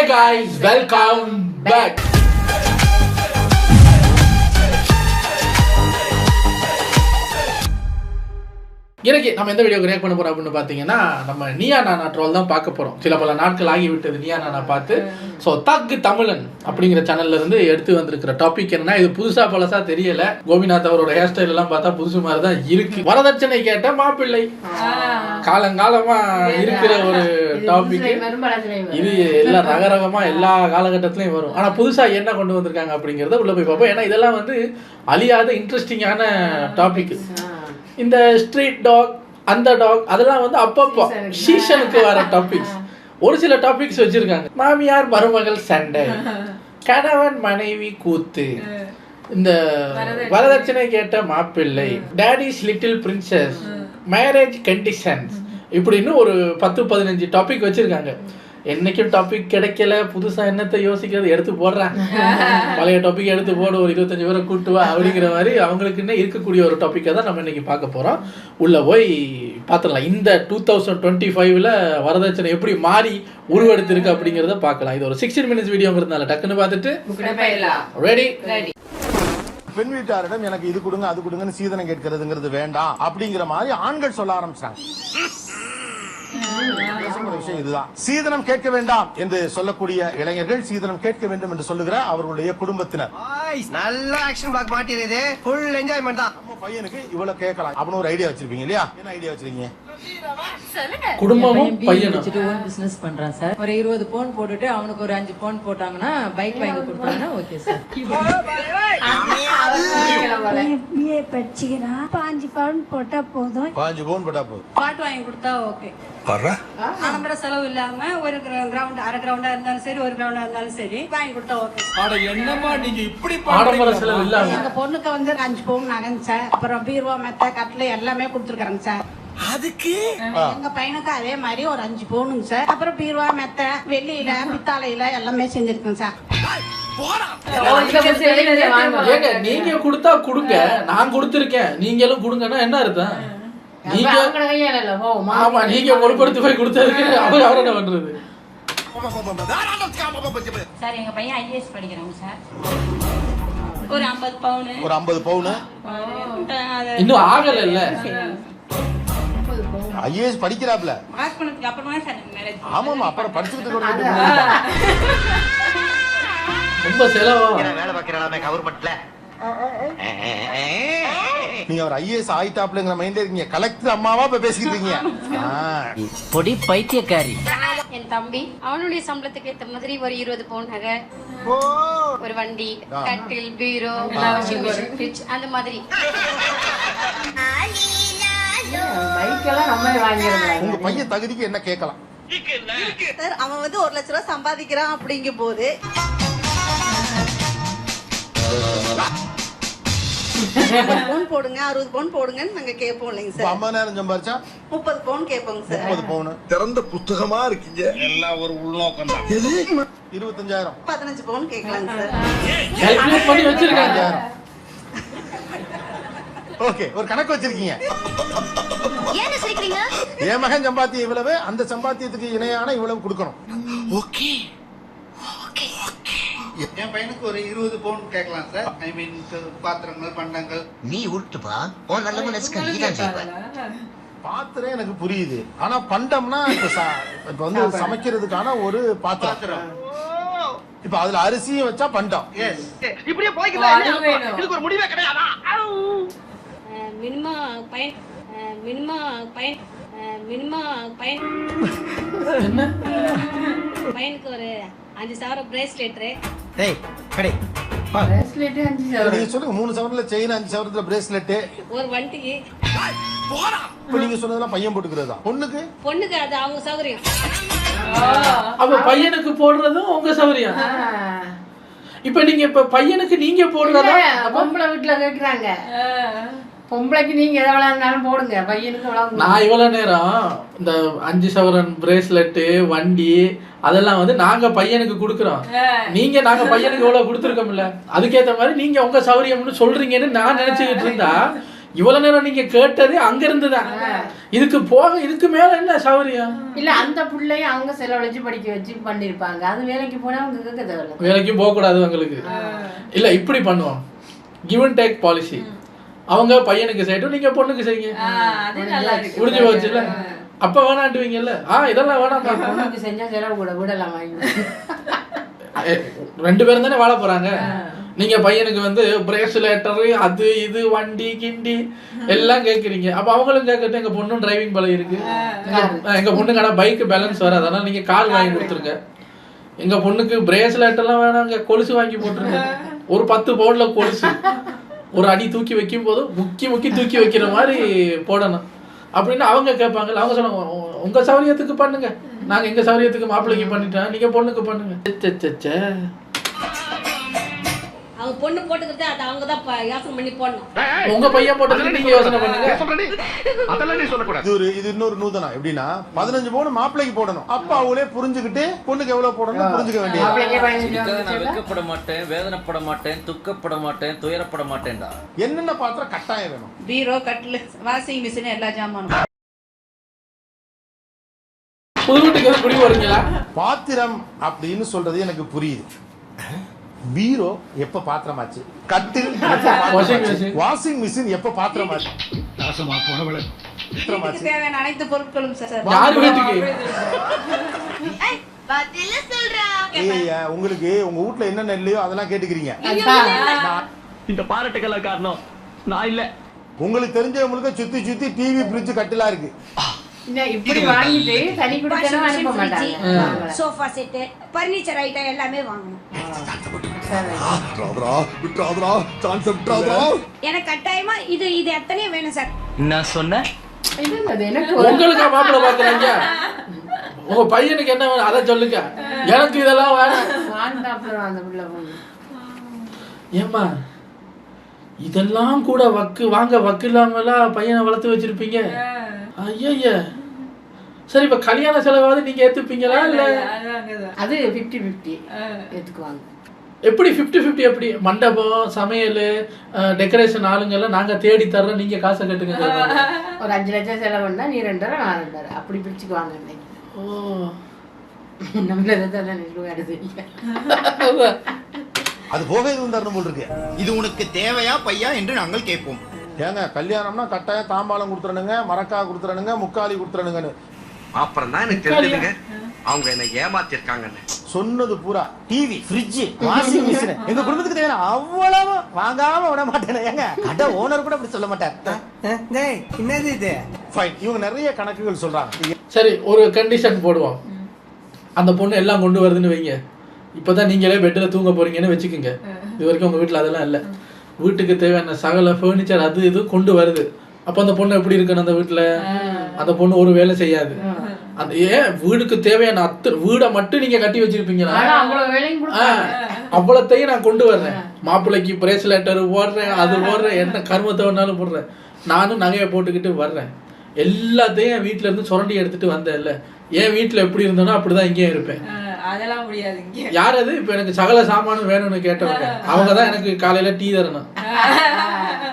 Hey guys, welcome back. இன்னைக்கு நம்ம எந்த வீடியோ கிரியேட் பண்ண போறோம் அப்படின்னு பார்த்தீங்கன்னா நம்ம நீயா நானா ட்ரோல் தான் பார்க்க போறோம். சில பல நாட்கள் ஆகிவிட்டது நீயா நானா பார்த்து. ஸோ தக்கு தமிழன் அப்படிங்கிற சேனல்ல இருந்து எடுத்து வந்திருக்கிற டாபிக் என்னன்னா, இது புதுசா பழசா தெரியல. கோபிநாத் அவரோட ஹேர் ஸ்டைல் எல்லாம் பார்த்தா புதுசு மாதிரி தான் இருக்கு. வரதட்சணை கேட்ட மாப்பிள்ளை காலங்காலமா இருக்கிற ஒரு டாபிக். இது எல்லாம் ரகரகமா எல்லா காலகட்டத்திலையும் வரும். ஆனா புதுசா என்ன கொண்டு வந்திருக்காங்க அப்படிங்கிறத உள்ள போய் பார்ப்போம். ஏன்னா இதெல்லாம் வந்து அழியாத இன்ட்ரெஸ்டிங்கான டாபிக். இந்த ஸ்ட்ரீட் டாக் அந்த டாக் அதெல்லாம் வந்து அப்பப்போ சீசனுக்கு வர டாபிக்ஸ். ஒரு சில டாபிக்ஸ் வச்சிருக்காங்க. மாமியார் மருமகள் சண்டை, கணவன் மனைவி கூத்து, இந்த வரதட்சணை கேட்ட மாப்பிள்ளை, toadies little princess, marriage conditions, இப்படின்னு ஒரு 10-15 டாபிக் வச்சிருக்காங்க. என்னைக்கும் டாபிக் கிடைக்கல, புதுசா என்னத்தை யோசிக்கிறது, எடுத்து போடுறாங்க. பழைய டாபிக் எடுத்து போடு, ஒரு 25 பேரை கூட்டுவா அப்படிங்கிற மாதிரி அவங்களுக்குன்னு இருக்கக்கூடிய ஒரு டாப்பிக்கை தான் நம்ம இன்னைக்கு பார்க்க போறோம். உள்ள போய் பார்த்துடலாம். இந்த 2025ல வரதட்சணை எப்படி மாறி உருவெடுத்திருக்கு அப்படிங்கிறத பார்க்கலாம். இது ஒரு 16 minutes வீடியோங்கிறதுனால டக்குன்னு பார்த்துட்டு ரெடி. பெண் வீட்டாரிடம் எனக்கு இது கொடுங்க அது கொடுங்கன்னு சீதனம் கேட்கிறதுங்கிறது வேண்டாம் அப்படிங்கிற மாதிரி ஆண்கள் சொல்ல ஆரம்பிச்சாங்க. விஷயம் இதுதான். சீதனம் கேட்க வேண்டாம் என்று சொல்லக்கூடிய இளைஞர்கள் சீதனம் கேட்க வேண்டும் என்று சொல்லுகிற அவர்களுடைய குடும்பத்தினர். நல்ல ஆக்ஷன் பிளாக் மாட்டிருது. ஃபுல் என்ஜாய்மென்ட் தான். நம்ம பையனுக்கு இவ்வளவு கேட்கலாம் அப்படின்னு ஒரு ஐடியா வச்சிருப்பீங்க இல்லையா? என்ன ஐடியா வச்சிருக்கீங்க? குடும்பமும் பையனும் ஓன் பிசினஸ் பண்றான் சார். ஒரு 20 பவுன் போட்டுட்டு அவனுக்கு ஒரு 5 பவுன் போட்டாங்கன்னா பைக் வாங்கி கொடுத்தாங்கன்னா ஓகே சார். பிஏ படிச்சுக்கிறான். 5 பவுன் போட்டா போதும். 5 பவுன் போட்டா போதும். பாட்டு வாங்கி கொடுத்தா ஓகே. ஆடம்பர செலவு இல்லாம ஒரு கிரவுண்ட் அரை கிரவுண்டா இருந்தாலும் சரி, ஒரு கிரவுண்டா இருந்தாலும் சரி வாங்கி கொடுத்தா ஓகே. என்னமா நீங்க இப்படி ஆடம்பர செலவு இல்லாம எங்க பொண்ணுக்கு வந்து 5 பவுன் நகைங்க சார். அப்புறம் பீர்வா மெத்த கட்டில எல்லாமே கொடுத்துருக்காங்க சார். அதுக்கு எங்க பையனுக்கு அதே மாதிரி ஒரு 5 பவுனுங்க சார். அப்புறம் பீர்வா மெத்த வெள்ளியில பித்தாளையில எல்லாமே செஞ்சிருக்கேன் சார். நீங்க கொடுத்தா கொடுங்க, நான் கொடுத்திருக்கேன் நீங்களும் கொடுங்கன்னா என்ன அர்த்தம்? நீங்க ஆமா நீங்க பொறுப்படுத்தி போய் கொடுத்ததுக்கு அவர் என்ன பண்றது? சார் எங்க பையன் ஐஏஎஸ் படிக்கிறாங்க சார். ஒரு 50 பவுன். ஒரு 50 பவுன் இன்னும் ஆகல இல்ல. ஐஏஎஸ் படிக்கிறாப்ல. மார்க் பண்ணதுக்கு அப்புறமா சார் மேரேஜ். ஆமாமா அப்புறம் படிச்சுட்டு ரொம்ப செலவா வேலை பார்க்கறானே கவர்மெண்ட்ல. நீங்க அவர் ஐஏஎஸ் ஆயிட்டாப்லங்கிற மைண்ட்ல இருக்கீங்க. கலெக்டர் அம்மாவா இப்ப பேசிட்டு இருக்கீங்க. பொடி பைத்தியக்காரி. என் தம்பி அவனுடைய சம்பளத்துக்கு ஏத்த மாதிரி ஒரு 20 பவுன் நகை, ஒரு வண்டி, கட்டில், பீரோ, ஃப்ரிட்ஜ் அந்த மாதிரி. உங்க பையன் தகுதிக்கு என்ன கேட்கலாம்? அவன் வந்து 1 லட்ச ரூபாய் சம்பாதிக்கிறான் அப்படிங்கும் போது 50 பவுன் போடுங்க 60 பவுன் போடுங்கன்னு நாங்க கேட்போம் இல்லைங்க சார். 50 நேரம் சம்பாரிச்சா 30 பவுன் கேட்போங்க சார். 30 பவுன் திறந்த புத்தகமா இருக்கீங்க. எல்லாம் ஒரு உள்நோக்கம் தான். 25,000 15 பவுன் கேட்கலாங்க சார். கால்குலேட் பண்ணி வச்சிருக்காங்க. ஓகே, ஒரு கணக்கு வச்சிருக்கீங்க. என் மகன் சம்பாத்தியம் இவ்வளவு, அந்த சம்பாத்தியத்துக்கு இணையான இவ்வளவு கொடுக்கணும். ஓகே என் பையனுக்கு ஒரு 20 பவுன் கேட்கலாம் சார். ஐ மீன் பாத்திரங்கள் பண்டங்கள். நீ உருட்டுப்பா, உன் நல்ல மனசுக்கு நீதான் செய்வ. பாத்திரம் எனக்கு புரியுது, ஆனா பண்டம்னா இப்ப வந்து சமைக்கிறதுக்கான ஒரு பாத்திரம். இப்ப அதுல அரிசியும் வச்சா பண்டம். இப்படியே போய்க்கலாம். இதுக்கு ஒரு முடிவே கிடையாதா? பையனுக்கு ஒரு 5,000 பிரேஸ்லெட். டேய் கடை நீங்க சொல்லுங்க. 3 சவரன்ல செயின், 5 சவரத்துல பிரேஸ்லெட், ஒரு வண்டிக்கு. இப்ப நீங்க சொன்னதெல்லாம் பையன் போட்டுக்கிறதா? பொண்ணுக்கு அது அவங்க சௌகரியம். அப்ப பையனுக்கு போடுறதும் உங்க சௌகரியம். இப்ப நீங்க பையனுக்கு நீங்க போடுறதா? பொம்பளை வீட்டுல கேக்குறாங்க. பொம்பளைக்கு நீங்க எவ்வளவு இருந்தாலும் போடுங்க, பையனுக்கு எவ்வளவு. நான் இவ்வளவு நேரம் இந்த 5 சவரன் பிரேஸ்லெட்டு, வண்டி அதெல்லாம் வந்து நாங்க பையனுக்கு கொடுக்குறோம். நாங்க பையனுக்கு எவ்வளவு கொடுத்துருக்கோம்ல, அதுக்கேற்ற மாதிரி நீங்க உங்க சௌகரியம்னு சொல்றீங்கன்னு நான் நினைச்சுக்கிட்டு இருந்தா, இவ்வளவு நேரம் நீங்க கேட்டதே அங்க இருந்துதான். இதுக்கு மேல என்ன சௌரியம் இல்ல? அந்த பிள்ளையும் அவங்க செலவழிச்சு படிக்க வச்சு பண்ணிருப்பாங்க. அது வேலைக்கு போனா அவங்க கேட்க தேவையில்ல. வேலைக்கும் போக கூடாது அவங்களுக்கு. இல்ல இப்படி பண்ணுவோம், கிவ் அண்ட் டேக் பாலிசி. அவங்க பையனுக்கு செய்யட்டும், நீங்க பொண்ணுக்கு செய்யுங்க, முடிஞ்சு போச்சுல்ல. அப்ப வேணாண்டுவீங்கல்ல, இதெல்லாம் வேணாம், பொண்ணுக்கு செஞ்சா செலவு கூட விடலாம். 2 பேரும் தானே வாழ போறாங்க. நீங்க பையனுக்கு வந்து பிரேஸ்லெட்டர், அது இது, வண்டி கிண்டி எல்லாம் கேட்குறீங்க. அப்ப அவங்களும் கேட்கட்டும், எங்க பொண்ணும் டிரைவிங் பழகி இருக்கு, எங்க பொண்ணுக்கு ஆனால் பைக் பேலன்ஸ் வராது, அதனால நீங்க கார் வாங்கி கொடுத்துருங்க. எங்க பொண்ணுக்கு பிரேஸ்லெட் எல்லாம் வேணாங்க, கொலுசு வாங்கி போட்டுருங்க. ஒரு 10 பவுன்ல கொலுசு, ஒரு அடி தூக்கி வைக்கும் போது முக்கி தூக்கி வைக்கிற மாதிரி போடணும் அப்படின்னு அவங்க கேட்பாங்கல்ல. அவங்க சொல்லுவாங்க, உங்க சௌரியத்துக்கு பண்ணுங்க, நாங்க எங்க சௌரியத்துக்கு மாப்பிள்ளைக்கு பண்ணிட்டோம், நீங்க பொண்ணுக்கு பண்ணுங்க. அவங்க பொண்ணு போட்டுக்கிறது அது அவங்க தான் யோசனை பண்ணி போடணும். உங்க பையன் போட்டதுல நீங்க யோசனை பண்ணுங்க. அதெல்லாம் நீ சொல்லக்கூடாது. இது இன்னொரு நூதனம். எப்படின்னா 15 பவுன் மாப்பிள்ளைக்கு போடணும். அப்ப அவங்களே புரிஞ்சுக்கிட்டு பொண்ணுக்கு எவ்வளவு போடணும் புரிஞ்சுக்க வேண்டியது. நான் வெட்கப்பட மாட்டேன், வேதனைப்பட மாட்டேன், துக்கப்பட மாட்டேன், துயரப்பட மாட்டேன்டா. என்னென்ன பாத்திரம் கட்டாயம் வேணும்? பீரோ, கட்டில், வாஷிங் மிஷின், எல்லா ஜாமானும். புது வீட்டுக்கு குடி வரீங்களா? பாத்திரம் அப்படின்னு சொல்றது எனக்கு புரியுது. பீரோ எப்ப பாத்திரமாச்சு, கட்டில் வாஷிங் மிஷின் எப்ப பாத்திரமாச்சு, தேவையான அனைத்து பொருட்களும் சார். யார் வீட்டுக்கு? உங்களுக்கு உங்க வீட்டுல என்னென்ன இல்லையோ அதெல்லாம் கேட்டுக்கிறீங்க. இந்த பாராட்டுக்கெல்லாம் காரணம் நான் இல்ல. உங்களுக்கு தெரிஞ்சவங்களுக்கு சுத்தி டிவி, ஃப்ரிட்ஜ், கட்டிலா இருக்கு. இப்படி வாங்கிட்டு தனி குடிக்கணும் அனுப்ப மாட்டாங்க. சோஃபா செட், பர்னிச்சர் ஐட்டம் எல்லாமே வாங்கணும். எனக்கு கட்டாயமா இது எத்தனையும் வேணும் சார். நான் சொன்னேன் உங்களுக்கு மாப்பிள்ளை பாக்குறாங்க, உங்க பையனுக்கு என்ன வேணும் அதை சொல்லுங்க. எனக்கு இதெல்லாம் வேணும். ஏம்மா இதெல்லாம் கூட வக்கு இல்லாமலாம் பையனை வளர்த்து வச்சிருப்பீங்க. ஐயா சரி, இப்ப கல்யாண செலவாவது நீங்க ஏத்துப்பீங்களா? இல்ல அது 50-50 ஏத்துக்குவாங்க. எப்படி 50-50? எப்படி மண்டபம், சமையல், டெக்கரேஷன் ஆளுங்க எல்லாம் நாங்க தேடி தர்றோம், நீங்க காசை கட்டுங்க. ஒரு 5 லட்சம் செலவுன்னா நீ 2.5 நான் 2.5 அப்படி பிரிச்சுக்குவாங்க. அது போக இது தரணும் போல் இருக்கு. இது உனக்கு தேவையா பையா என்று நாங்கள் கேட்போம். ஏங்க கல்யாணம்னா கட்டாயம் தாம்பாளம் கொடுத்துறனுங்க, மரக்கா கொடுத்துறனுங்க, முக்காலி கொடுத்துறனுங்கன்னு. அப்புறம் தான் எனக்கு தெரிஞ்சதுங்க அவங்க என்ன ஏமாத்திருக்காங்கன்னு. சொன்னது பூரா டிவி, ஃப்ரிட்ஜ், வாஷிங் மிஷின் எங்க குடும்பத்துக்கு தேவையான அவ்வளவு வாங்காம விட மாட்டேன். ஏங்க கடை ஓனர் கூட அப்படி சொல்ல மாட்டார். என்னது இது? ஃபைன், இவங்க நிறைய கணக்குகள் சொல்றாங்க. சரி, ஒரு கண்டிஷன் போடுவோம். அந்த பொண்ணு எல்லாம் கொண்டு வருதுன்னு வைங்க. இப்பதான் நீங்களே பெட்ல தூங்க போறீங்கன்னு வச்சுக்கோங்க. இது வரைக்கும் உங்க வீட்டுல அதெல்லாம் இல்ல. வீட்டுக்கு தேவையான சகல ஃபர்னிச்சர் அது இது கொண்டு வருது. அப்ப அந்த பொண்ணு எப்படி இருக்கணும்? அந்த வீட்டுல அந்த பொண்ணு ஒரு வேலை செய்யாது. அந்த வீடுக்கு தேவையான வீடை மட்டும் நீங்க கட்டி வச்சிருப்பீங்களா? அவ்வளத்தையும் நான் கொண்டு வர்றேன். மாப்பிள்ளைக்கு பிரேஸ்லெட்டர் போடுறேன், அது போடுறேன், என்ன கருமத்தை வேணாலும் போடுறேன். நானும் நகையை போட்டுக்கிட்டு வர்றேன். எல்லாத்தையும் என் வீட்டுல இருந்து சுரண்டி எடுத்துட்டு வந்தேன். இல்ல என் வீட்டுல எப்படி இருந்தோன்னா அப்படிதான் இங்கேயும் இருப்பேன். அதெல்லாம் முடியாது. யார் அது? இப்ப எனக்கு சகல சாமானும் வேணும்னு கேட்டவங்க அவங்கதான் எனக்கு காலையில டீ தரணும்,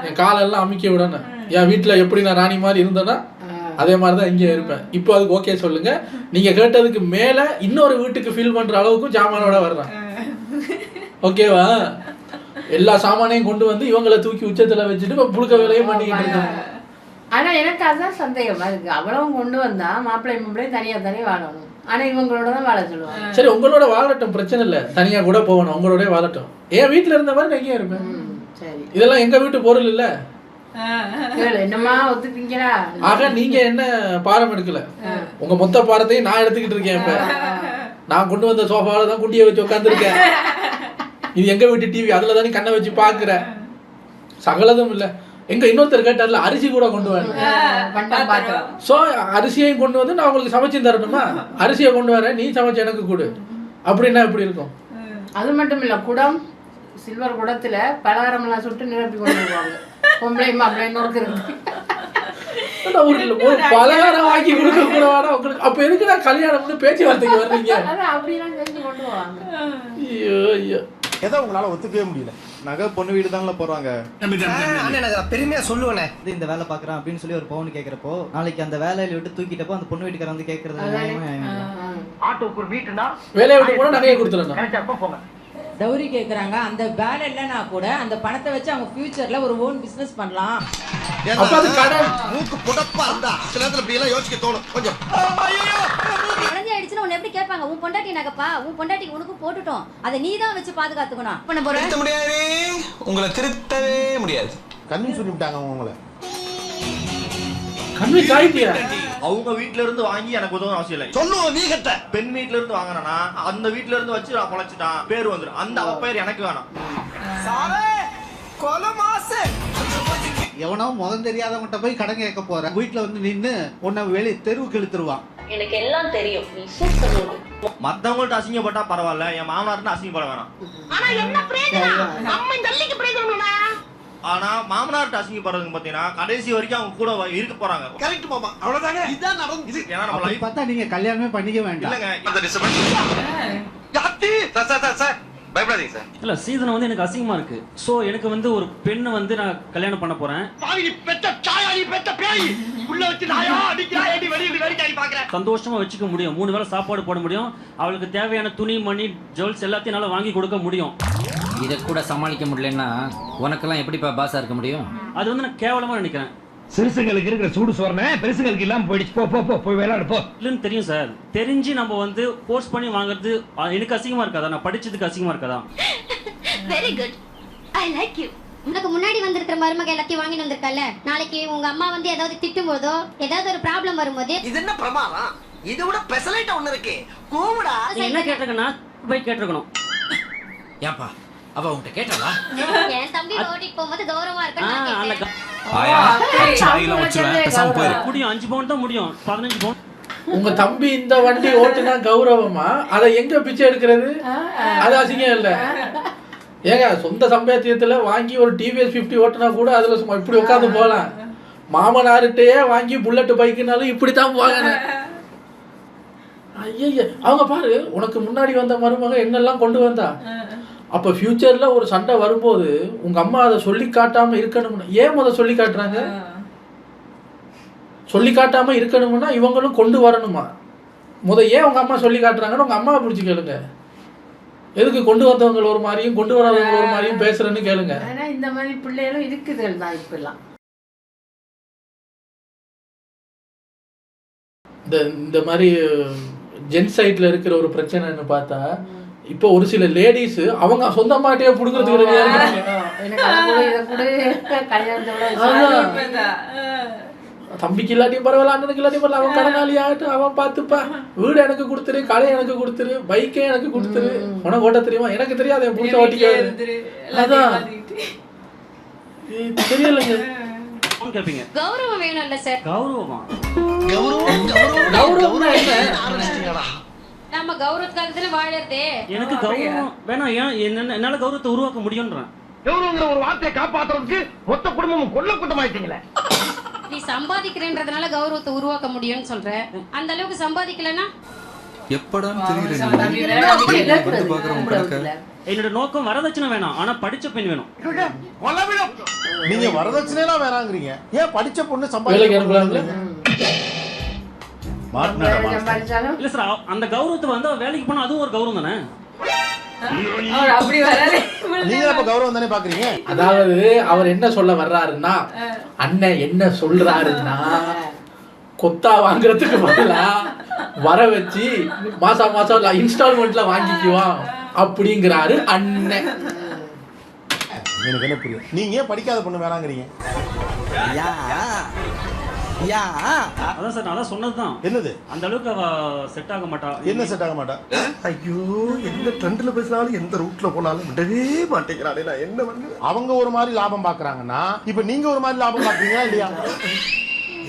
என் காலெல்லாம் அமுக்கி விடணும். என் வீட்டுல எப்படி நான் ராணி மாதிரி இருந்தேன்னா அதே மாதிரிதான் இங்கே இருப்பேன். இப்போ அதுக்கு ஓகே சொல்லுங்க. நீங்க கேட்டதுக்கு மேல இன்னொரு வீட்டுக்கு ஃபீல் பண்ற அளவுக்கு சாமானோட வர்றேன். ஓகேவா? எல்லா சாமானையும் கொண்டு வந்து இவங்களை தூக்கி உச்சத்துல வச்சுட்டு புழுக்க வேலையும் பண்ணிக்கிட்டு இருக்காங்க. ஆனா எனக்கு அதுதான் சந்தேகமா இருக்கு. அவ்வளவு கொண்டு வந்தா மாப்பிள்ளை தனியா தானே வாழணும். ஆனா இவங்களோட தான் வாழ சொல்லுவாங்க. சரி, உங்களோட வாழட்டும், பிரச்சனை இல்ல. தனியா கூட போகணும், உங்களோட வாழட்டும். என் வீட்டுல இருந்த மாதிரி நான் இருப்பேன். சரி, இதெல்லாம் எங்க வீட்டு பொருள் இல்ல. என்னமா ஒத்துப்பீங்களா? ஆக நீங்க என்ன பாரம் எடுக்கல, உங்க மொத்த பாரத்தையும் நான் எடுத்துக்கிட்டு இருக்கேன். இப்ப நான் கொண்டு வந்த சோஃபாவில தான் குண்டியை வச்சு உட்காந்துருக்கேன். இது எங்க வீட்டு டிவி, அதுல தானே கண்ணை வச்சு பாக்குறேன். சகலதும் இல்ல. எங்க இன்னொருத்தர் கேட்டார்ல, அரிசி கூட கொண்டு வரேன். சோ அரிசியையும் கொண்டு வந்து நான் உங்களுக்கு சமைச்சு தரணுமா? அரிசியை கொண்டு வரேன், நீ சமைச்சு எனக்கு கொடு அப்படின்னா எப்படி இருக்கும்? அது மட்டும் இல்ல, குடம், சில்வர் குடத்துல பலகாரம் எல்லாம் சுட்டு நிரப்பி கொண்டு வருவாங்க. பொம்பளை மாப்பிள்ளை நோக்குறதுக்கு ஒரு பலகாரம் வாங்கி கொடுக்க கூட உங்களுக்கு. அப்ப எதுக்கு நான் கல்யாணம் பேச்சுவார்த்தைக்கு வர்றீங்க? அப்படிலாம் செஞ்சு கொண்டு போவாங்க. ஐயோ ஐயோ. எதை உங்களால ஒத்துக்கவே முடியல? நகை பொண்ணு வீடு தானே போறாங்க. பெருமையா சொல்லுவேனே இந்த வேலை பாக்குறேன் அப்படின்னு சொல்லி ஒரு பவுன் கேக்குறப்போ நாளைக்கு அந்த வேலையில விட்டு தூக்கிட்டப்போ அந்த பொண்ணு வீட்டுக்காரன் வந்து கேக்குறது ஆட்டோக்கு ஒரு வீட்டுனா வேலையை விட்டு கூட நகையை கொடுத்துறேன். டவுரி கேக்குறாங்க. அந்த வேலை இல்லைன்னா கூட அந்த பணத்தை வச்சு அவங்க ஃபியூச்சர்ல ஒரு ஓன் பிசினஸ் பண்ணலாம். மூக்கு புடப்பா இருந்தா சில நேரத்துல இப்படி எல்லாம் யோசிக்க தோணும் கொஞ்சம். குழந்தை ஆயிடுச்சுன்னா உன்னை எப்படி கேட்பாங்க? உன் பொண்டாட்டி நகைப்பா, உன் பொண்டாட்டிக்கு உனக்கும் போட்டுட்டோம், அதை நீ தான் வச்சு பாதுகாத்துக்கணும். பண்ண போறேன் முடியாது, உங்களை திருத்தவே முடியாது. கண்ணி சொல்லிவிட்டாங்க உங்களை. அவங்க வீட்ல இருந்து வாங்கி எனக்கு உதவும் அவசியம் இல்லை. சொல்லுவோம் நீ கட்ட பெண் வீட்ல இருந்து வாங்கினா அந்த வீட்ல இருந்து வச்சு நான் பொழைச்சிட்டான் பேர் வந்துடும். அந்த அவ பேர் எனக்கு வேணும். எவனோ முதல் தெரியாதவங்கிட்ட போய் கடன் கேட்க போற வீட்டுல வந்து நின்னு உன்னை வெளியே தெருவுக்கு இழுத்துருவான். எனக்கு எல்லாம் தெரியும், நீ சூப்பர். மத்தவங்கள்ட்ட அசிங்கப்பட்டா பரவாயில்ல, என் மாமனார்னு அசிங்கப்பட வேணாம். ஆனா என்ன பிரயோஜனம்? அம்மா தள்ளிக்கு பிரயோஜனம்னா ஆனா மாமனார்ட்ட அசிங்கப்படுறதுக்கு பாத்தீங்கன்னா கடைசி வரைக்கும் அவங்க கூட இருக்க போறாங்க. கரெக்ட் மாமா, அவ்வளவுதாங்க. இதான் நடந்துது. ஏன்னா நம்ம லைஃப் பார்த்தா நீங்க கல்யாணமே பண்ணிக்க வேண்டாம். இல்லங்க அந்த டிஸ்டர்பன்ஸ் யாத்தி சார் பயப்படாதீங்க சார். இல்ல சீசன் வந்து எனக்கு அசிங்கமா இருக்கு. சோ எனக்கு வந்து ஒரு பெண்ணை வந்து நான் கல்யாணம் பண்ண போறேன். பாவி பெத்த சாயாடி பெத்த பேய் உள்ள வச்சு நாயா அடிக்கிறா ஏடி வெளிய வெறிக்காடி பாக்குறேன். சந்தோஷமா வச்சுக்க முடியும், 3 வேளை சாப்பாடு போட முடியும், அவளுக்கு தேவையான துணி மணி ஜுவல்ஸ் எல்லாத்தையும் என்னால வாங்கி கொடுக்க முடியும். இதை கூட சமாளிக்க முடியலன்னா உனக்கெல்லாம் எப்படிப்பா பாஸா இருக்க முடியும்? அது வந்து நான் கேவலமா நினைக்கிறேன். சிறுசுங்களுக்கு இருக்கிற சூடு சோறனே பெருசுங்களுக்கு இல்லாம போயிடுச்சு. போ போ போ போய் விளையாடு போ. இல்லன்னு தெரியும் சார். தெரிஞ்சு நம்ம வந்து போர்ஸ் பண்ணி வாங்குறது எனக்கு அசிங்கமா இருக்காதா? நான் படிச்சதுக்கு அசிங்கமா இருக்காதா? Very good, I like you. உனக்கு முன்னாடி வந்திருக்கிற மருமக எல்லாத்தையும் வாங்கிட்டு வந்திருக்கல, நாளைக்கு உங்க அம்மா வந்து ஏதாவது திட்டும் போதோ ஏதாவது ஒரு ப்ராப்ளம் வரும்போது இது என்ன பிரமாதம்? இதை விட பெசலைட்டா ஒண்ணு இருக்கு. கூவுடா. என்ன கேட்டிருக்கனா போய் கேட்டிருக்கணும். ஏப்பா அவ உன்கிட்ட கேட்டாளா? என் தம்பி ஓடிட்டு போகும்போது கௌரவமா இருக்கு. முடியும் 5 பவுன் தான் முடியும், 15 பவுன். உங்க தம்பி இந்த வண்டி ஓட்டுனா கௌரவமா? அதை எங்க பிச்சை எடுக்கிறது? அது அசிங்கம் இல்ல. ஏங்க சொந்த சம்பாத்தியத்துல வாங்கி ஒரு டிவிஎஸ் 50 ஓட்டுனா கூட அதுல சும்மா இப்படி உட்காந்து போகலாம். மாமனார்கிட்டயே வாங்கி புல்லட் பைக்குனாலும் இப்படித்தான் போகணும். ஐய அவங்க பாரு, உனக்கு முன்னாடி வந்த மருமக என்னெல்லாம் கொண்டு வந்தா. அப்போ ஃபியூச்சர்ல ஒரு சண்டை வரும்போது உங்க அம்மா அதை சொல்லி காட்டாம இருக்கணும்னு ஏன் சொல்லி காட்டுறாங்க? சொல்லி காட்டாம இருக்கணும்னா இவங்களும் கொண்டு வரணுமா? ஏன் உங்க அம்மா சொல்லி காட்டுறாங்கன்னு உங்க அம்மாவை பிடிச்சி கேளுங்க. எதுக்கு கொண்டு வந்தவங்க ஒரு மாதிரியும் கொண்டு வராதவங்க ஒரு மாதிரியும் பேசுறேன்னு கேளுங்க. இந்த மாதிரி பிள்ளைகளும் இருக்குதுகள் தான் இப்பெல்லாம். இந்த மாதிரி ஜென்ஸ் சைட்ல இருக்கிற ஒரு பிரச்சனைன்னு பார்த்தா, இப்போ ஒரு சில லேடிஸ் அவங்க சொந்தமாட்டே புடுங்கிறதுக்கு தம்பிக்கு இல்லாட்டியும் பரவாயில்ல, அண்ணனுக்கு இல்லாட்டியும் பரவாயில்ல, அவன் கடனாளி ஆகட்டும், அவன் பார்த்துப்பா, வீடு எனக்கு கொடுத்துரு, கடை எனக்கு கொடுத்துரு, பைக்கே எனக்கு கொடுத்துரு, உனக்கு ஓட்ட தெரியுமா? எனக்கு தெரியாது, என் புடிச்ச ஓட்டிக்காது. அதான் தெரியலங்க. கௌரவம் வேணும் இல்ல சார்? கௌரவமா? கௌரவம் நம்ம கௌரவத்துக்காக தானே வாழறதே. எனக்கு கௌரவம் வேணாம். என்னால கௌரவத்தை உருவாக்க முடியும்ன்றேன். கௌரவங்கிற ஒரு வார்த்தையை காப்பாத்துறதுக்கு மொத்த குடும்பமும் கொள்ள கூட்டமாயிட்டீங்களே. நீ சம்பாதிக்கிறேன்றதுனால கௌரவத்தை உருவாக்க முடியும்னு சொல்ற. அந்த அளவுக்கு சம்பாதிக்கலன்னா என்னோட நோக்கம் வரதட்சணை வேணாம், ஆனா படிச்ச பெண் வேணும். நீங்க வரதட்சணை எல்லாம் வேணாங்கிறீங்க, ஏன் படிச்ச பொண்ணு சம்பாதிக்க? இல்ல சார், அந்த கௌரவத்தை வந்து வேலைக்கு போனா அதுவும் ஒரு கௌரவம் தானே. நீங்க அப்ப கௌரவம் தானே பாக்குறீங்க. அதாவது அவர் என்ன சொல்ல வர்றாருன்னா, அண்ணன் என்ன சொல்றாருன்னா, கொத்தா வாங்குறதுக்கு பதிலா வர வச்சு மாசம் மாசம் இன்ஸ்டால்மெண்ட்ல வாங்கிக்குவான் அப்படிங்கிறாரு அண்ணன். எனக்கு என்ன புரியும், நீங்க ஏன் படிக்காத பொண்ணு வேணாங்கிறீங்க? அதான் சார், நான் சொன்னதுதான். என்னது? அந்த அளவுக்கு அவ செட் ஆக மாட்டா. என்ன செட் ஆக மாட்டா? ஐயோ, எந்த ட்ரெண்ட்ல பேசினாலும் எந்த ரூட்ல போனாலும் விடவே மாட்டேங்கிறானே, நான் என்ன பண்ணுவேன்? அவங்க ஒரு மாதிரி லாபம் பாக்குறாங்கன்னா இப்ப நீங்க ஒரு மாதிரி லாபம் பாக்குறீங்களா இல்லையா?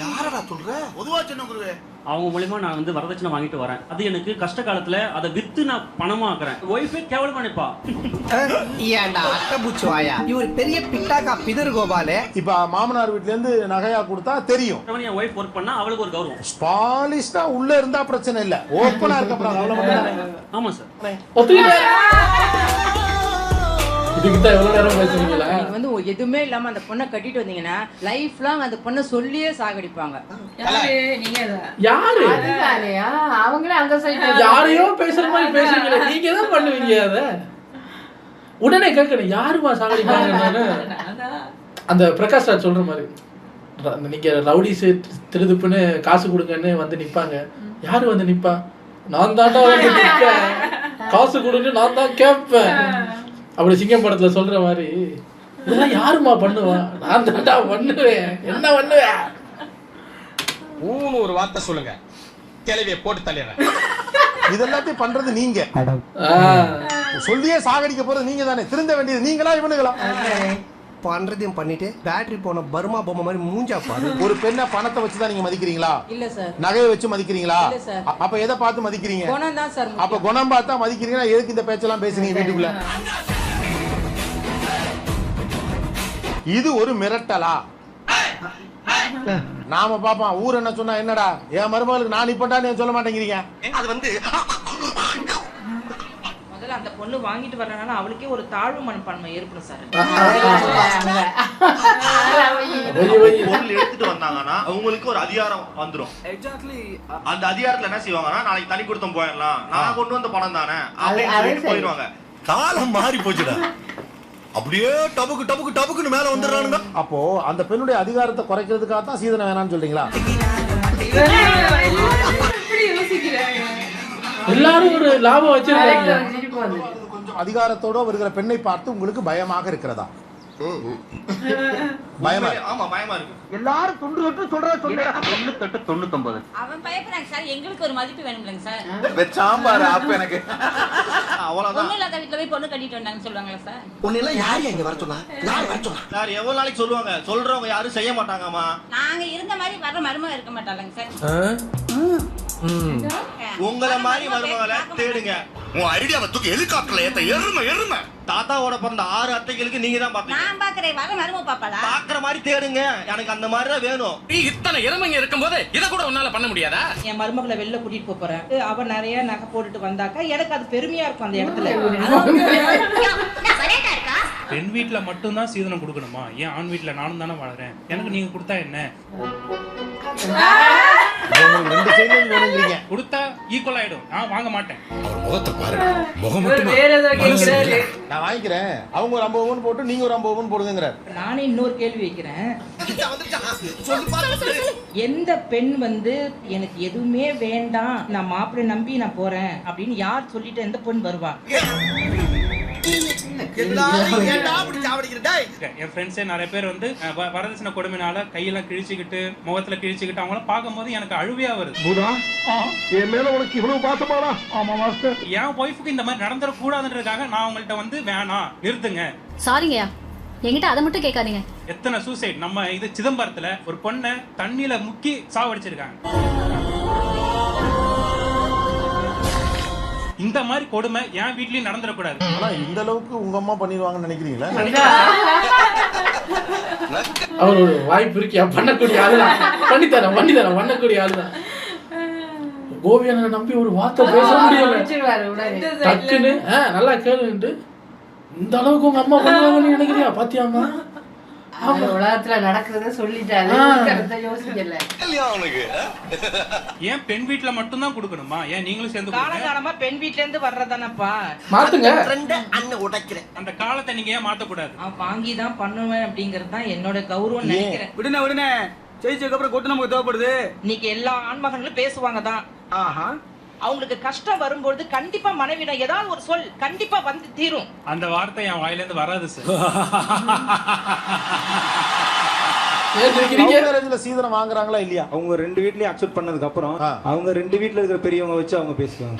யாரடா சொல்ற? பொதுவா சொன்ன குருவே. அவங்க மூலமா நான் வந்து வரதட்சணை வாங்கிட்டு வரேன். அது எனக்கு கஷ்ட காலத்துல அதை வித்து நான் பணமா ஆக்குறேன். ஒய்ஃபே கேவலமா நினைப்பா. ஏன்டா அக்க பூச்சு வாயா, இவர் பெரிய பிட்டாக்கா பிதர் கோபாலே. இப்ப மாமனார் வீட்ல இருந்து நகையா கொடுத்தா தெரியும். என் ஒய்ஃப் ஒர்க் பண்ணா அவளுக்கு ஒரு கௌரவம். ஸ்பாலிஷ்டா உள்ள இருந்தா பிரச்சனை இல்ல, ஓப்பனா இருக்க கூடாது. அவ்வளவு. ஆமா சார். இதுக்கு தான் எவ்வளவு நேரம் பேசுறீங்களா? நீங்க வந்து எதுவுமே இல்லாம அந்த பொண்ணை கட்டிட்டு வந்தீங்கன்னா லைஃப் லாங் அந்த பொண்ணை சொல்லியே சாகடிப்பாங்க. யாரு அதுதானேயா அவங்களே அங்க சைடு யாரையோ பேசுற மாதிரி பேசுறீங்களே, நீங்க தான் பண்ணுவீங்க அத. உடனே கேட்கணும் யாருமா சாகடிப்பாங்கன்னு. அந்த பிரகாஷ் ராஜ் சொல்ற மாதிரி நீங்க ரவுடிஸ் திருதுப்புன்னு காசு கொடுங்கன்னு வந்து நிப்பாங்க. யாரு வந்து நிப்பா? நான் தாண்டா வந்து நிப்பேன், காசு கொடுங்க நான் தான் கேட்பேன். அப்படி சிங்கம் படத்துல சொல்ற மாதிரி இதெல்லாம் யாருமா பண்ணுவா? நான் தாண்டா பண்ணுவேன். என்ன பண்ணுவேன்? ஒரு வார்த்தை சொல்லுங்க, கேள்வியை போட்டு தள்ளிடுறேன். இதெல்லாத்தையும் பண்றது நீங்க, சொல்லியே சாகடிக்க போறது நீங்க தானே. திருந்த வேண்டியது நீங்களா இவனுங்களா? பண்றதையும் பண்ணிட்டு பேட்டரி போன பர்மா பொம்மை மாதிரி மூஞ்சா பாரு. ஒரு பெண்ணை பணத்தை வச்சுதான் நீங்க மதிக்கிறீங்களா? இல்ல சார். நகையை வச்சு மதிக்கிறீங்களா? இல்ல சார். அப்ப எதை பார்த்து மதிக்கிறீங்க? குணம் தான் சார். அப்ப குணம் பார்த்தா மதிக்கிறீங்கன்னா எதுக்கு இந்த பேச்செல்லாம் பேசுறீங்க வீட்டுக்குள்ள? இது ஒரு மிரட்டலா? நாம பாப்போம் ஊர் என்ன சொன்னா என்னடா என் மருமகளுக்கு நான் இப்பட்டான்னு சொல்ல மாட்டேங்கிறீங்க. அது வந்து முதல்ல அந்த பொண்ணு வாங்கிட்டு வரனால அவளுக்கே ஒரு தாழ்வு மனப்பான்மை ஏற்படும் சார். பொருள் எடுத்துட்டு வந்தாங்கன்னா அவங்களுக்கு ஒரு அதிகாரம் வந்துரும். அந்த அதிகாரத்துல என்ன செய்வாங்கன்னா நாளைக்கு தனி கொடுத்தோம் போயிடலாம், நான் கொண்டு வந்த பணம் தானே அப்படின்னு சொல்லிட்டு போயிடுவாங்க. காலம் மாறி போச்சுடா. அப்படியே டபுக்கு டபுக்கு டபுக்குன்னு மேல வந்துடுறானுங்க. அப்போ அந்த பெண்ணுடைய அதிகாரத்தை குறைக்கிறதுக்காக தான் சீதனை வேணாம்னு சொல்றீங்களா? எல்லாரும் ஒரு லாபம் வச்சிருக்காங்க. கொஞ்சம் அதிகாரத்தோட வருகிற பெண்ணை பார்த்து உங்களுக்கு பயமாக இருக்கிறதா? பயமா? ஆமா பயமா இருக்கு. எல்லாரும் தொண்டு தொட்டு சொல்றத சொல்றா. 98 அவன் பயப்படுறாங்க சார். எங்களுக்கு ஒரு மதிப்பு வேணும்லங்க சார். வெச்சாம்பாரு அப்ப எனக்கு அவ்வளவுதான். பொண்ணு இல்லாத வீட்டுல போய் பொண்ணு கட்டிட்டு வந்தாங்கன்னு சொல்லுவாங்களா சார்? உன்னை எல்லாம் யார் இங்க வர சொன்னா? யார் வர சொன்னா? சார் எவ்வளவு நாளைக்கு சொல்லுவாங்க, சொல்றவங்க யாரும் செய்ய மாட்டாங்கம்மா. நாங்க இருந்த மாதிரி வர மருமக இருக்க மாட்டாங்க சார். உங்களை மாதிரி மருமகளை தேடுங்க. உன் ஐடியாவை தூக்கி ஹெலிகாப்டர்ல ஏத்த எருமை தாத்தாவோட பிறந்த 6 அத்தைகளுக்கு நீங்க தான் பாப்பீங்க. நான் பாக்குறேன் வர மருமக பாப்பாளா? பாக்குற மாதிரி தேடுங்க. எனக்கு அந்த மாதிரி தான் வேணும். நீ இத்தனை எருமைங்க இருக்கும்போது இத கூட உன்னால பண்ண முடியாதா? என் மருமகளை வெளில கூட்டிட்டு போறேன். அவ நிறைய நகை போட்டுட்டு வந்தாக்கா எனக்கு அது பெருமையா இருக்கும் அந்த இடத்துல. பெண் வீட்டுல மட்டும்தான் சீதனம் கொடுக்கணுமா? ஏன் ஆண் வீட்டுல நானும் தானே வாழறேன், எனக்கு நீங்க கொடுத்தா என்ன? கொடுத்தா ஈக்குவல் ஆயிடும். நான் வாங்க மாட்டேன். முகத்தை பாரு, முகம் நான் வாங்கிக்கிறேன். அவங்க ஒரு 50 பவுன் போட்டு நீங்க ஒரு 50 பவுன் போடுங்கிறார். நானே இன்னொரு கேள்வி வைக்கிறேன். எந்த பெண் வந்து எனக்கு எதுவுமே வேண்டாம், நான் மாப்பிள்ளை நம்பி நான் போறேன் அப்படின்னு யார் சொல்லிட்டு எந்த பெண் வருவா? என் ஃப்ரெண்ட்ஸே நிறைய பேர் வந்து வரதட்சணை கொடுமைனால கையெல்லாம் கிழிச்சுக்கிட்டு முகத்துல கிழிச்சுக்கிட்டு அவங்களாம் பார்க்கும்போது எனக்கு அழுவையா வருது. என் மேல உனக்கு இவ்வளவு பாசமாடா? ஆமா மாஸ்டர். என் ஒய்ஃபுக்கு இந்த மாதிரி நடந்துடக்கூடாதுன்றதுக்காக நான் அவங்கள்ட்ட வந்து வேணாம் நிறுத்துங்க. சாரிங்கய்யா, என்கிட்ட அதை மட்டும் கேட்காதீங்க. எத்தனை சூசைட் நம்ம இது சிதம்பரத்துல ஒரு பொண்ணை தண்ணியில முக்கி சாவடிச்சிருக்காங்க. இந்த மாதிரி கொடுமை என் வீட்லயும் நடந்துடக்கூடாது. ஆனா இந்த அளவுக்கு உங்க அம்மா பண்ணிடுவாங்கன்னு நினைக்கிறீங்களா? அவர் ஒரு வாய்ப்பு இருக்கியா பண்ணக்கூடிய ஆளுதான். பண்ணித்தரேன் பண்ணக்கூடிய ஆளுதான். கோவியனை நம்பி ஒரு வார்த்தை பேச முடியல. டக்குன்னு நல்லா கேளுன்ட்டு இந்த அளவுக்கு உங்க அம்மா பண்ணுவாங்கன்னு நினைக்கிறியா? பாத்தியாமா உலகத்துல நடக்கிறத சொல்லிட்டாரு. யோசிக்கல. ஏன் பெண் வீட்டுல மட்டும் தான் கொடுக்கணுமா? ஏன் நீங்களும் சேர்ந்து காலகாலமா பெண் வீட்ல இருந்து வர்றதானப்பா. மாத்துங்க. அண்ணன் உடைக்கிறேன். அந்த காலத்தை நீங்க ஏன் மாத்த கூடாது? வாங்கி தான் பண்ணுவேன் அப்படிங்கறது தான் என்னோட கௌரவம் நினைக்கிறேன். விடுனே ஜெயிச்சதுக்கு அப்புறம் கொட்டு நமக்கு தேவைப்படுது. இன்னைக்கு எல்லா ஆண்மகன்களும் பேசுவாங்க தான். அவங்களுக்கு கஷ்டம் வரும்போது கண்டிப்பா மனைவிடம் ஏதாவது ஒரு சொல் கண்டிப்பா வந்து தீரும். அந்த வார்த்தை என் வாயில இருந்து வராது சார். சீதனம் வாங்குறாங்களா இல்லையா? அவங்க 2 வீட்லயும் அக்செப்ட் பண்ணதுக்கு அப்புறம் அவங்க 2 வீட்ல இருக்கிற பெரியவங்க வச்சு அவங்க பேசுவாங்க.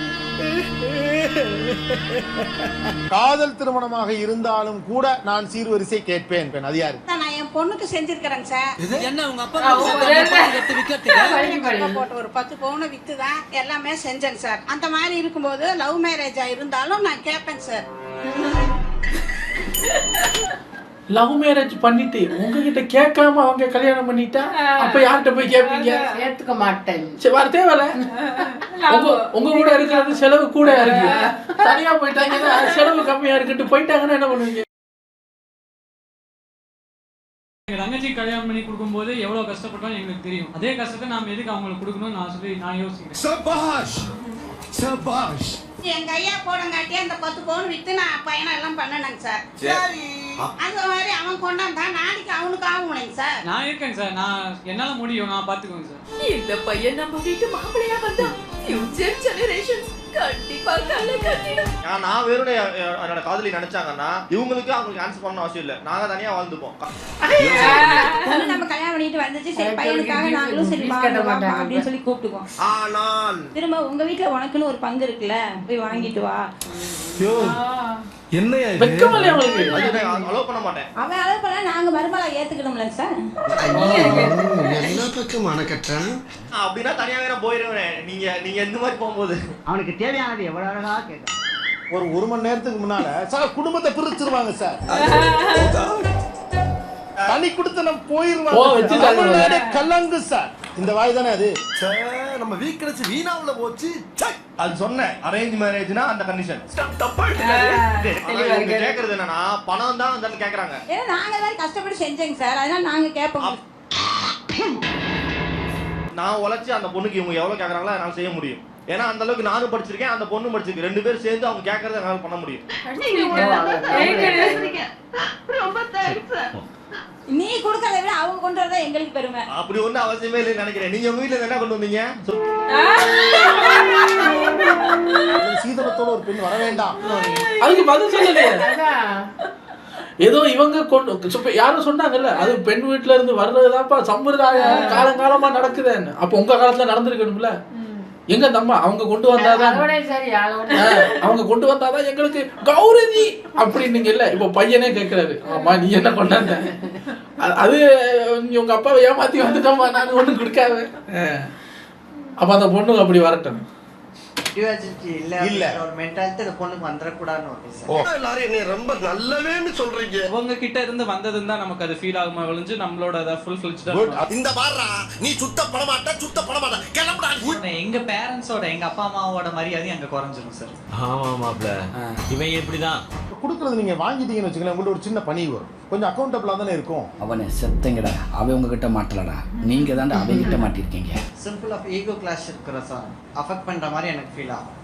காதல் திருமணமாக இருந்தாலும் கூட நான் சீர்வரிசை கேட்பேன். அது யாரு? நான் என் பொண்ணுக்கு செஞ்சிருக்கிறேங்க சார். என்ன உங்க அப்பா போட்டு ஒரு 10 பவுனை வித்து தான் எல்லாமே செஞ்சேன் சார். அந்த மாதிரி இருக்கும்போது லவ் மேரேஜா இருந்தாலும் நான் கேட்பேன் சார். லவ் மேரேஜ் பண்ணிட்டு உங்ககிட்ட கேட்காம அவங்க கல்யாணம் பண்ணிட்டா அப்ப யார்கிட்ட போய் கேட்பீங்க? ஏத்துக்க மாட்டேன். சரி வர தேவையில்ல. உங்க கூட இருக்கிறது செலவு கூட இருக்கு. தனியா போயிட்டாங்கன்னா செலவு கம்மியா இருக்குட்டு போயிட்டாங்கன்னா என்ன பண்ணுவீங்க? எங்க தங்கச்சி கல்யாணம் பண்ணி கொடுக்கும்போது எவ்வளவு கஷ்டப்பட்டோம் எங்களுக்கு தெரியும். அதே கஷ்டத்தை நாம எதுக்கு அவங்களுக்கு கொடுக்கணும்னு நான் யோசிக்கிறேன். சபாஷ் சபாஷ். எங்க ஐயா போடங்காட்டி அந்த 10 பவுன் வித்து நான் பயணம் எல்லாம் பண்ணனேங்க சார். சரி. அந்த மாதிரி அவன் கொண்டாந்தா நாளைக்கு அவனுக்கு ஆகும்லைங்க சார். நான் இருக்கேன் சார், நான் என்னால முடியும், நான் பாத்துக்குவேன் சார். இந்த பையன் நம்ம வீட்டு மாப்பிள்ளையா வந்தா ஃபியூச்சர் ஜெனரேஷன்ஸ் கண்டிப்பா கல்ல கட்டிடும். நான் வேற என்னோட காதலி நினைச்சாங்கன்னா இவங்களுக்கு அவங்களுக்கு ஆன்சர் பண்ண அவசியம் இல்ல, நாங்க தனியா வாழ்ந்துப்போம். நம்ம கல்யாணம் பண்ணிட்டு வந்துச்சு, சரி பையனுக்காக நாங்களும் சரி அப்படின்னு சொல்லி கூப்பிட்டுக்குவோம். ஆனால் திரும்ப உங்க வீட்டுல உனக்குன்னு ஒரு பங்கு இருக்குல்ல, போய் வாங்கிட்டு வா. என்னையா வெக்கமல்ல உங்களுக்கு? அலோவ் பண்ண மாட்டேன். அவன் அளவு பண்ண நாங்க மருமலா ஏத்துக்கணும்ல சார். எல்லா பக்கமான கட்டேன் அப்படின்னா தனியா வேற போயிருவேன். நீங்க எந்த மாதிரி போகும்போது அவனுக்கு தேவையானது எவ்வளவு அழகா கேட்க. ஒரு மணி நேரத்துக்கு முன்னால சார் குடும்பத்தை பிரிச்சிருவாங்க சார். தனி குடுத்தனம் போயிருவாங்க. கலங்கு சார். இந்த வாய் தானே அது நம்ம வீக்கடிச்சு வீணாவுல போச்சு. அது சொன்னேன் அரேஞ்ச் மேரேஜ்னா அந்த கண்டிஷன் கேக்குறது என்னன்னா பணம் தான் அந்த கேக்குறாங்க. ஏன்னா நாங்க தான் கஷ்டப்பட்டு செஞ்சேங்க சார், அதனால நாங்க கேட்போம். நான் உழைச்சி அந்த பொண்ணுக்கு இவங்க எவ்வளவு கேக்குறாங்களோ என்னால செய்ய முடியும். ஏன்னா அந்த அளவுக்கு நானும் படிச்சிருக்கேன், அந்த பொண்ணு படிச்சிருக்கு. 2 பேரும் சேர்ந்து அவங்க கேக்குறத என்னால பண்ண முடியும். ரொம்ப தேங்க்ஸ் சார். நீ கொடுக்கறத விட அவங்க கொண்டு வரதா எங்களுக்கு பெருமை. அப்படி ஒண்ணு அவசியமே இல்லைன்னு நினைக்கிறேன். நீங்க உங்க வீட்டுல என்ன கொண்டு வந்தீங்க? சீதனத்தோட ஒரு பெண் வர வேண்டாம். அதுக்கு பதில் சொல்லலையே. ஏதோ இவங்க யாரும் சொன்னாங்கல்ல, அது பெண் வீட்டுல இருந்து வர்றதுதான்ப்பா சம்பிரதாயம், காலங்காலமா நடக்குதுன்னு. அப்ப உங்க காலத்துல நடந்திருக்கணும்ல. எங்க தம்மா அவங்க கொண்டு வந்தாதான் அவங்க கொண்டு வந்தாதான் எங்களுக்கு கௌரதி அப்படின்னீங்கல்ல. இப்ப பையனே கேட்கிறாரு, ஆமா நீ என்ன கொண்டாந்த? அது உங்க அப்பாவை ஏமாத்தி வந்துட்டோம்மா, நான் ஒண்ணு கொடுக்காத. அப்ப அந்த பொண்ணு அப்படி வரட்டும். இல்ல ஒரு மென்டாலிட்டி அந்த பொண்ணுக்கு வந்துடக்கூடாதுன்னு ஒரு விஷயம். எல்லாரும் என்ன ரொம்ப நல்லவேன்னு சொல்றீங்க. அவங்க கிட்ட இருந்து வந்ததுன்னு தான் நமக்கு அது ஃபீல் ஆகுமா ஒழிஞ்சு நம்மளோட அதை ஃபுல் ஃபிளெஜ்டா. இந்த பாரா நீ சுத்த பட மாட்ட கிளம்புடா. எங்க பேரண்ட்ஸோட எங்க அப்பா அம்மாவோட மரியாதை அங்க குறைஞ்சிரும் சார். ஆமா மாப்ள, இவன் எப்படிதான் கொடுக்கறது நீங்க வாங்கிட்டீங்கன்னு வச்சுக்கோங்களேன், உங்கள்ட்ட ஒரு சின்ன பணி வரும். கொஞ்சம் அக்கௌண்டபிளா தானே இருக்கும். அவனை செத்தங்கடா, அவன் உங்ககிட்ட மாட்டலடா, நீங்க தான்டா அவங்க கிட்ட மாட்டிருக்கீங்க. சிம்பிள் ஆஃப் ஈகோ கிளாஷ் இருக்கிற சார் அஃபெக்ட் பண்ற மாதிரி எனக்கு ஃபீல் ஆகும்.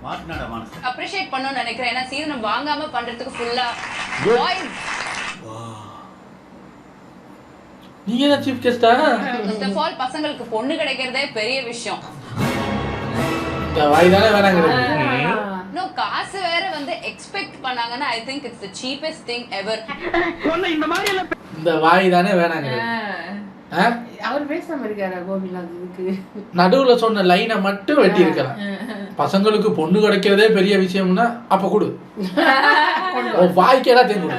மாட்னாடா மானஸ் அப்ரிஷியேட் பண்ணனும்னு நினைக்கிறேன். ஏன்னா சீதனம் வாங்காம பண்றதுக்கு ஃபுல்லா வாய்ஸ். நீங்க தான் சீஃப் கெஸ்டா? ஃபர்ஸ்ட் ஆஃப் ஆல் பசங்களுக்கு பொண்ணு கிடைக்கிறதே பெரிய விஷயம். இந்த வாய் தானே வேணாங்கிறது. நோ காசு வேற வந்து எக்ஸ்பெக்ட் பண்ணாங்கன்னா I think it's the cheapest thing எவர். இந்த மாதிரி எல்லாம் இந்த வாய் தானே வேணாங்கிறது. அவர் பேசாம இருக்காரா கோபிநாத்? இதுக்கு நடுவுல சொன்ன லைனை மட்டும் வெட்டி இருக்கலாம். பசங்களுக்கு பொண்ணு கிடைக்கிறதே பெரிய விஷயம்னா அப்ப கொடு. வாய்க்கேடா தெரியும்.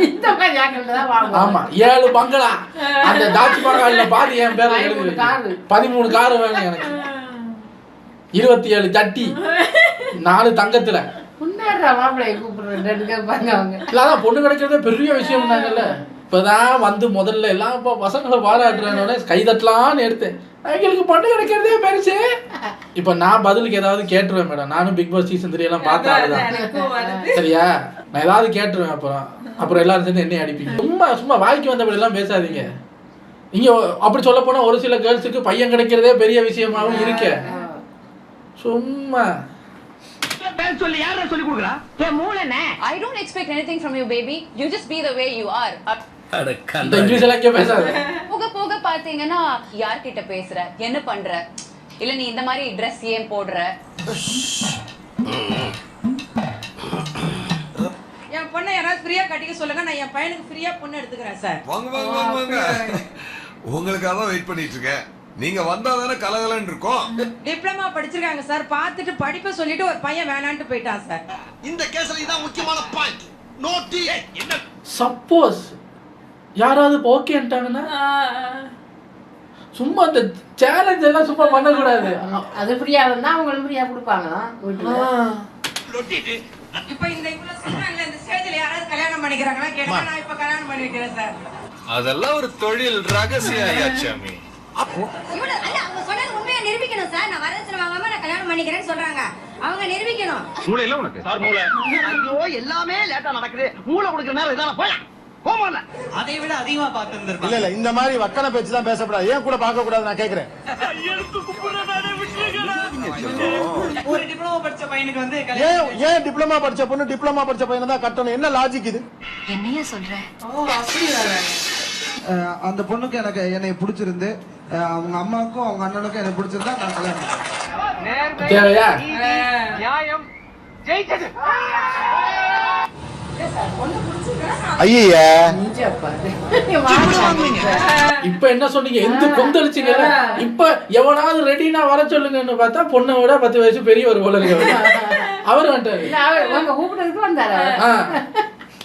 இந்த மாதிரி ஆக்கறதா வாங்க. ஆமா 7 பங்களா அந்த தாஜ்மஹால்ல பாதி என் பேர்ல எழுதி 13 கார் வேணும் எனக்கு. 27 சட்டி 4 தங்கத்துல. புண்ணாடா மாப்பிளைய கூப்பிடுறேன் 2 பேர் பாருங்க அவங்க. இல்ல பொண்ணு கிடைக்கிறதே பெரிய விஷயம்னாங்கல்ல. இப்பதான் வந்து முதல்ல எல்லாம் பசங்களை பாராட்டுறேன்னு கைதட்டலான்னு எடுத்தேன். எங்களுக்கு பொண்ணு கிடைக்கிறதே பெருசு. இப்ப நான் பதிலுக்கு ஏதாவது கேட்டுருவேன் மேடம். நானும் பிக் பாஸ் சீசன் 3 எல்லாம் பார்த்தாதான் சரியா. நான் ஏதாவது கேட்டுருவேன். அப்புறம் எல்லாரும் சேர்ந்து என்னைய அடிப்பீங்க. சும்மா வாய்க்கு வந்தபடி எல்லாம் பேசாதீங்க. இங்க அப்படி சொல்ல போனா ஒரு சில கேர்ள்ஸுக்கு பையன் கிடைக்கிறதே பெரிய விஷயமாவும் இருக்கு. சும்மா பேர் சொல்லி யாரா சொல்லி கொடுக்குறா? ஏ மூளனே. I don't expect anything from you baby. You just be the way you are. இந்த இங்கிலீஷ் எல்லாம் இங்க பேசாத. போக போக பாத்தீங்கன்னா யார்கிட்ட பேசுற, என்ன பண்ற, இல்ல நீ இந்த மாதிரி Dress ஏன் போடுற. என் பொண்ணை யாராவது ஃப்ரீயா கட்டிக்க சொல்லுங்க, நான் என் பையனுக்கு ஃப்ரீயா பொண்ணு எடுத்துக்கிறேன் சார். வாங்க உங்களுக்காக தான் வெயிட் பண்ணிட்டு இருக்கேன். நீங்க வந்தாதானே கலகலன்னு இருக்கும். டிப்ளமா படிச்சிருக்காங்க சார், பார்த்துட்டு படிப்பை சொல்லிட்டு ஒரு பையன் வேணான்ட்டு போயிட்டான் சார். இந்த கேஸ்ல இதான் முக்கியமான பாயிண்ட். நோட்டி என்ன சப்போஸ் யாராவது ஓகேன்ட்டாங்கன்னா சும்மா அந்த சேலஞ்ச் எல்லாம் சும்மா பண்ண கூடாது. அது ஃப்ரீயா வந்தா அவங்களுக்கு ஃப்ரீயா கொடுப்பாங்க வீட்டுல. இப்போ இந்த இவ்வளவு சொல்றாங்க, இந்த ஸ்டேஜ்ல யாராவது கல்யாணம் பண்ணிக்கிறாங்களா கேட்டா நான் இப்ப கல்யாணம் பண்ணிக்கிறேன் சார். அதெல்லாம் ஒரு தொழில் ரகசியம் ஐயாச்சாமி. இவ்வளவு அல்ல, அவங்க சொன்னது உண்மையா நிரூபிக்கணும் சார். நான் வரதட்சணை வாங்காம நான் கல்யாணம் பண்ணிக்கிறேன்னு சொல்றாங்க. அவங்க நிரூபிக்கணும். மூளை இல்ல உனக்கு? சார் மூளை. ஐயோ எல்லாமே லேட்டா நடக்குது. மூளை கொடுக்கிற நேரம் இதான போய். அதை விட அதிகமா பார்த்திருந்திருப்பாங்க. இல்ல இந்த மாதிரி வக்கன பேச்சு தான் பேசக்கூடாது. ஏன் கூட பார்க்க கூடாது நான் கேக்குறேன். ஒரு டிப்ளமோ படிச்ச பையனுக்கு வந்து ஏன் டிப்ளமா படிச்ச பொண்ணு டிப்ளமா படிச்ச பையனை தான் கட்டணும்? என்ன லாஜிக் இது? என்னையா சொல்ற? அந்த பொண்ணுக்கு என்னை பிடிச்சிருந்து அவங்க அம்மாவுக்கும் அவங்க அண்ணனுக்கும் எனக்கு பிடிச்சிருந்தா நான் கல்யாணம் தேவையா? நியாயம் ஜெயிச்சது. ஐயா இப்ப என்ன சொன்னீங்க? எந்த கொந்தளிச்சுங்க. இப்ப எவனாவது ரெடினா வர சொல்லுங்கன்னு பார்த்தா பொண்ணை விட 10 வயசு பெரிய ஒரு போல இருக்கு. அவர் வந்துட்டாரு.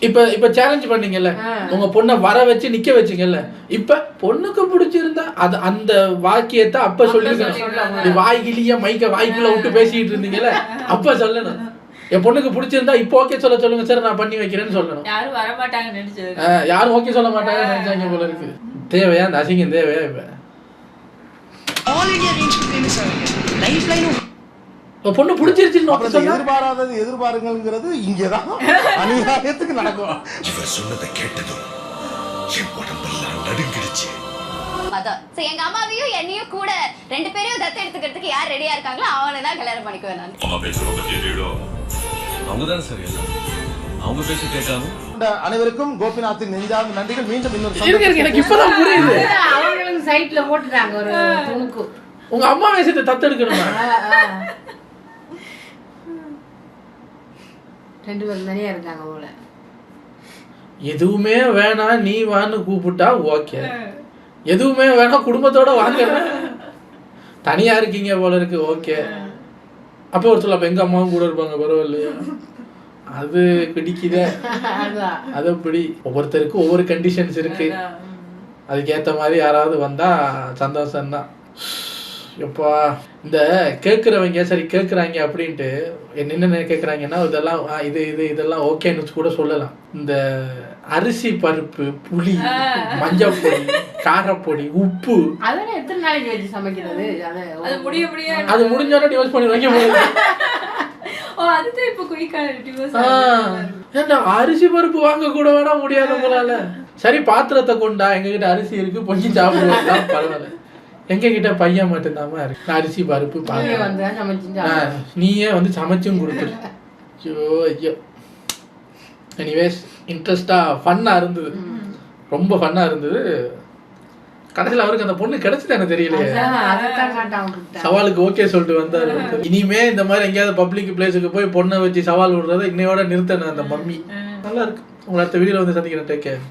இப்ப சேலஞ்ச் பண்ணீங்கல்ல, உங்க பொண்ணை வர வச்சு நிக்க வச்சீங்கல்ல, இப்ப பொண்ணுக்கு பிடிச்சிருந்தா அது அந்த வாக்கியத்தை அப்ப சொல்லிருக்கணும். வாய்கிலிய மைக்க வாய்க்குள்ள விட்டு பேசிட்டு இருந்தீங்கல்ல, அப்ப சொல்லணும். என் பொண்ணுக்கு பிடிச்சிருந்தா இப்போ ஓகே சொல்லுங்க சார், நான் பண்ணி வைக்கிறேன்னு சொல்லணும். யாரும் வர மாட்டாங்க நினைச்சது. யாரும் ஓகே சொல்ல மாட்டாங்க நினைச்சாங்க போல இருக்கு. தேவையா அந்த அசிங்கம்? தேவையா? இப்ப ஆல் இந்தியா ரேஞ்ச் ஃபேமஸ் ஆகுங்க. லைஃப் லைன் பொண்ணு பிடிச்சிருச்சு. எதிர்பாராதது எதிர்பாருங்கிறது இங்கதான் அநியாயத்துக்கு நடக்கும். இவர் சொன்னதை கேட்டதும் என் உடம்பெல்லாம் நடுங்கிடுச்சு. எங்க அம்மாவையும் என்னையும் கூட 2 பேரையும் தத்து எடுத்துக்கிறதுக்கு யார் ரெடியா இருக்காங்களோ அவனை தான் கல்யாணம் பண்ணிக்குவேன் நான். அவங்கதான் சரி, அவங்க பேசி கேட்காம. அனைவருக்கும் கோபிநாத்தின் நெஞ்சார்ந்த நன்றிகள். மீண்டும் எனக்கு இப்பதான் புரியுது. அவங்களுக்கு சைட்ல போட்டுட்டாங்க ஒரு துணுக்கு. உங்க அம்மா வயசத்தை தத்தெடுக்கணுமா? 2 பேரும் தனியா இருக்காங்க போல. எதுவுமே வேணாம் நீ வான்னு கூப்பிட்டா ஓகே, எதுவுமே வேணாம் குடும்பத்தோட வாங்க தனியா இருக்கீங்க போல இருக்கு ஓகே. அப்போ ஒரு சொல்ல எங்க அம்மாவும் கூட இருப்பாங்க பரவாயில்லையா? அது பிடிக்குதே. அது அப்படி ஒவ்வொருத்தருக்கும் ஒவ்வொரு கண்டிஷன்ஸ் இருக்கு. அதுக்கேற்ற மாதிரி யாராவது வந்தா சந்தோஷம்தான். எப்பா இந்த கேட்குறவங்க சரி கேட்குறாங்க அப்படின்ட்டு என்னென்ன கேட்குறாங்கன்னா இதெல்லாம் இதெல்லாம் ஓகேன்னு கூட சொல்லலாம். இந்த அரிசி பருப்பு புளி மஞ்சள் பொடி காரப்பொடி உப்பு அதெல்லாம் எத்தனை நாளைக்கு வச்சு சமைக்கிறது? அது முடிய அது முடிஞ்சோட டிவோர்ஸ் பண்ணி வைக்க போகுது. அதுதான் இப்ப குயிக்கா டிவோர்ஸ். ஏன்னா அரிசி பருப்பு வாங்க கூட வேணா முடியாது உங்களால. சரி பாத்திரத்தை கொண்டா, எங்ககிட்ட அரிசி இருக்கு பொங்கி சாப்பிடுவோம் பரவாயில்ல. எங்க கிட்ட பையன் மட்டும்தாம இருக்கு அரிசி பருப்பு நீயே வந்து சமைச்சும் கொடுத்துரு. ஐயோ ஐயோ. எனிவேஸ் இன்ட்ரெஸ்டா ஃபன்னா இருந்தது, ரொம்ப ஃபன்னா இருந்தது. கடைசியில் அவருக்கு அந்த பொண்ணு கிடைச்சது எனக்கு தெரியலையே. சவாலுக்கு ஓகே சொல்லிட்டு வந்தாரு. இனிமே இந்த மாதிரி எங்கேயாவது பப்ளிக் பிளேஸுக்கு போய் பொண்ணை வச்சு சவால் விடுறத இன்னையோட நிறுத்தணும் அந்த மம்மி. நல்லா இருக்கு. உங்களை அடுத்த வீடியோல வந்து சந்திக்கிறேன். Take care.